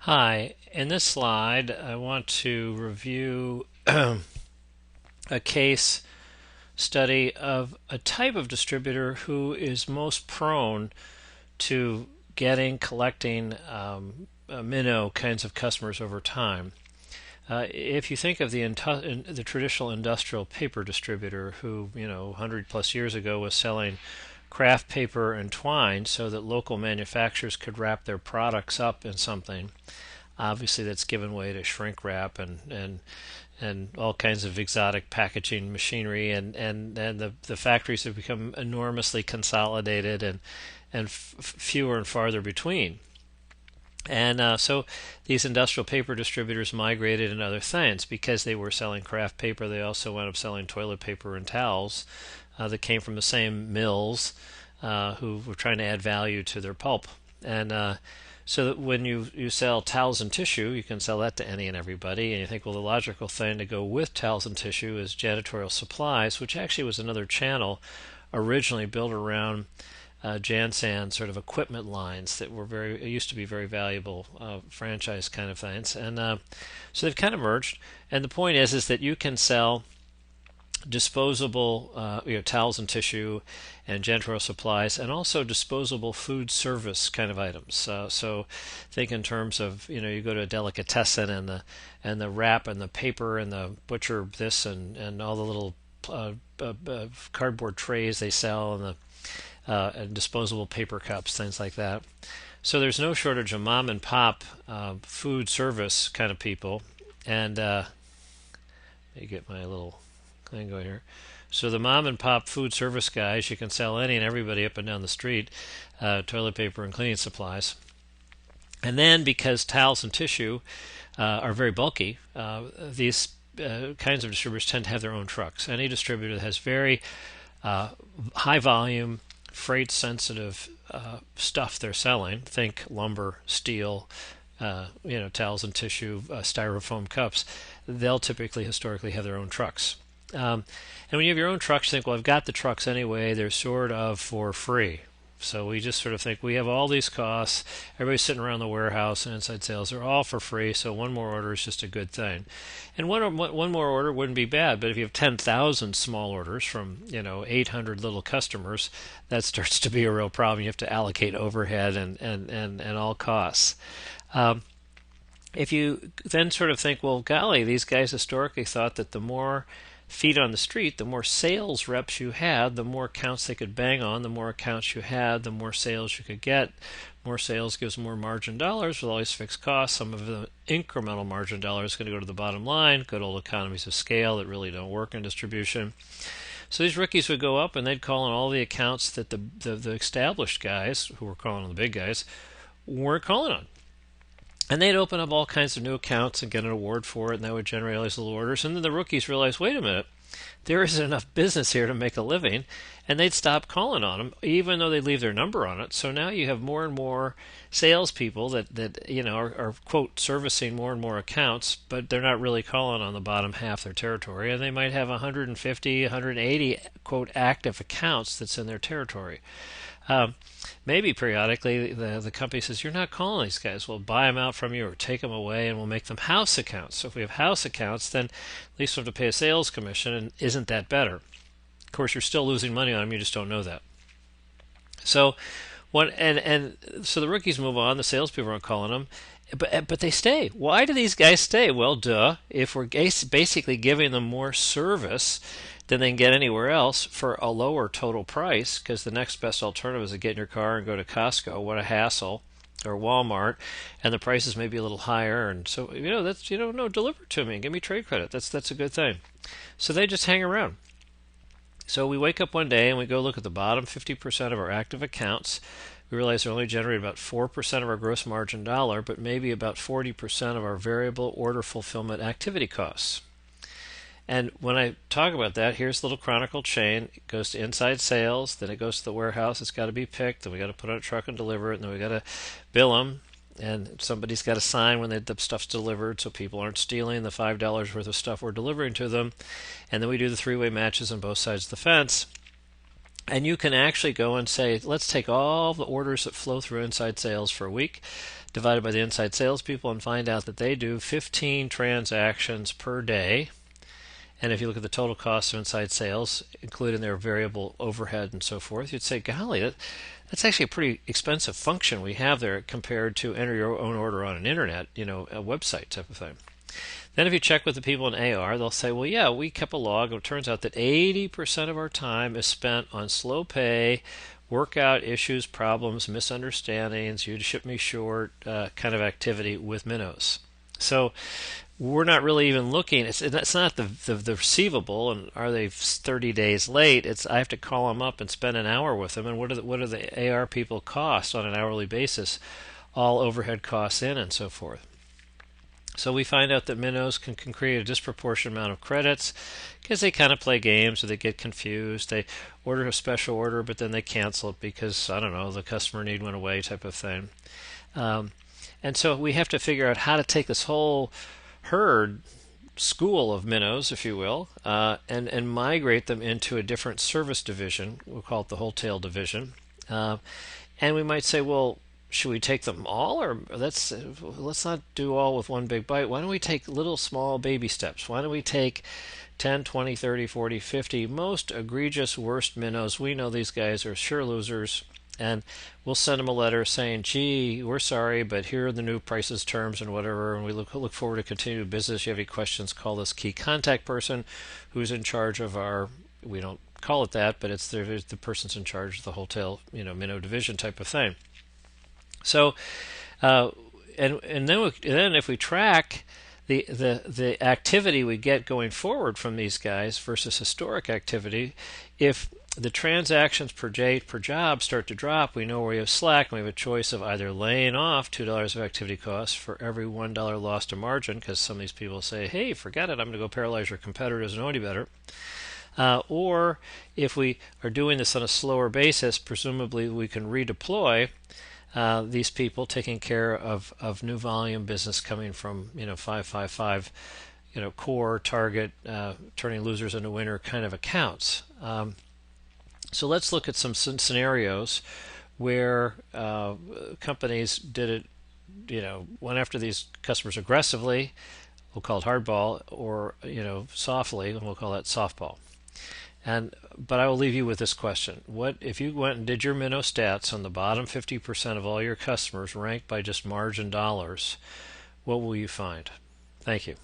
Hi, in this slide, I want to review a case study of a type of distributor who is most prone to collecting minnow kinds of customers over time. If you think of the traditional industrial paper distributor who, 100 plus years ago was selling craft paper and twine so that local manufacturers could wrap their products up in something. Obviously, that's given way to shrink wrap and all kinds of exotic packaging machinery, and the factories have become enormously consolidated and fewer and farther between. And so these industrial paper distributors migrated into other things because they were selling craft paper. They also wound up selling toilet paper and towels that came from the same mills who were trying to add value to their pulp. And so that when you sell towels and tissue, you can sell that to any and everybody. And you think, well, the logical thing to go with towels and tissue is janitorial supplies, which actually was another channel originally built around Jansan sort of equipment lines that were it used to be very valuable franchise kind of things. And so they've kind of merged. And the point is that you can sell disposable towels and tissue and janitorial supplies, and also disposable food service kind of items. So think in terms of, you go to a delicatessen, and the wrap and the paper and the butcher this and all the little cardboard trays they sell, and disposable paper cups, things like that. So there's no shortage of mom and pop food service kind of people. And let me get my little thing going here. So the mom and pop food service guys, you can sell any and everybody up and down the street toilet paper and cleaning supplies. And then because towels and tissue are very bulky, these kinds of distributors tend to have their own trucks. Any distributor that has very high volume, freight sensitive stuff they're selling, think lumber, steel, towels and tissue, styrofoam cups, they'll typically historically have their own trucks. And when you have your own trucks, you think, well, I've got the trucks anyway, they're sort of for free. So we just sort of think we have all these costs, everybody's sitting around the warehouse and inside sales, they're all for free, so one more order is just a good thing. And one more order wouldn't be bad, but if you have 10,000 small orders from 800 little customers, that starts to be a real problem. You have to allocate overhead and all costs. If you then sort of think, well, golly, these guys historically thought that the more feet on the street, the more sales reps you had, the more accounts they could bang on, the more accounts you had, the more sales you could get. More sales gives more margin dollars with all these fixed costs. Some of the incremental margin dollars are going to go to the bottom line, good old economies of scale that really don't work in distribution. So these rookies would go up and they'd call on all the accounts that the established guys, who were calling on the big guys, weren't calling on. And they'd open up all kinds of new accounts and get an award for it, and that would generate all these little orders. And then the rookies realized, wait a minute, there isn't enough business here to make a living, and they'd stop calling on them, even though they'd leave their number on it. So now you have more and more salespeople that are quote servicing more and more accounts, but they're not really calling on the bottom half of their territory, and they might have 150, 180 quote active accounts that's in their territory. Maybe periodically the company says, you're not calling these guys, we'll buy them out from you or take them away and we'll make them house accounts. So if we have house accounts, then at least we have to pay a sales commission, and isn't that better? Of course, you're still losing money on them, you just don't know that. So so the rookies move on, the salespeople aren't calling them, but they stay. Why do these guys stay? Well, duh. If we're basically giving them more service than they can get anywhere else for a lower total price, because the next best alternative is to get in your car and go to Costco. What a hassle. Or Walmart, and the prices may be a little higher, and so that's no, deliver it to me and give me trade credit. That's a good thing. So they just hang around. So we wake up one day and we go look at the bottom 50% of our active accounts. We realize they're only generating about 4% of our gross margin dollar, but maybe about 40% of our variable order fulfillment activity costs. And when I talk about that, here's the little chronicle chain. It goes to inside sales, then it goes to the warehouse. It's got to be picked, then we got to put on a truck and deliver it, and then we got to bill them. And somebody's got to sign when the stuff's delivered, so people aren't stealing the $5 worth of stuff we're delivering to them. And then we do the three-way matches on both sides of the fence. And you can actually go and say, let's take all the orders that flow through inside sales for a week, divided by the inside salespeople and find out that they do 15 transactions per day. And if you look at the total cost of inside sales, including their variable overhead and so forth, you'd say, golly, that's actually a pretty expensive function we have there compared to enter your own order on an internet, a website type of thing. Then if you check with the people in AR, they'll say, well, yeah, we kept a log. It turns out that 80% of our time is spent on slow pay, workout issues, problems, misunderstandings, you ship me short kind of activity with minnows. So we're not really even looking. It's not the receivable, and are they 30 days late? It's I have to call them up and spend an hour with them, and what do the AR people cost on an hourly basis, all overhead costs in and so forth. So we find out that minnows can create a disproportionate amount of credits because they kind of play games or they get confused. They order a special order, but then they cancel it because, I don't know, the customer need went away type of thing. And so we have to figure out how to take this whole herd school of minnows, if you will, and migrate them into a different service division. We'll call it the wholesale division. And we might say, well, should we take them all, or let's not do all with one big bite. Why don't we take little small baby steps? Why don't we take 10, 20, 30, 40, 50 most egregious worst minnows? We know these guys are sure losers, and we'll send them a letter saying, gee, we're sorry, but here are the new prices, terms, and whatever, and we look forward to continued business. If you have any questions, call this key contact person who's in charge of our, we don't call it that, but it's the person's in charge of the wholesale, minnow division type of thing. So, and then if we track the activity we get going forward from these guys versus historic activity, if the transactions per job start to drop, we know where we have slack, and we have a choice of either laying off $2 of activity costs for every $1 lost to margin, because some of these people say, hey, forget it, I'm going to go paralyze your competitors and know any better. Or if we are doing this on a slower basis, presumably we can redeploy these people taking care of new volume business coming from 555 core target turning losers into winner kind of accounts. So let's look at some scenarios where companies did it, went after these customers aggressively, we'll call it hardball, or softly, and we'll call that softball. But I will leave you with this question. What if you went and did your minnow stats on the bottom 50% of all your customers ranked by just margin dollars, what will you find? Thank you.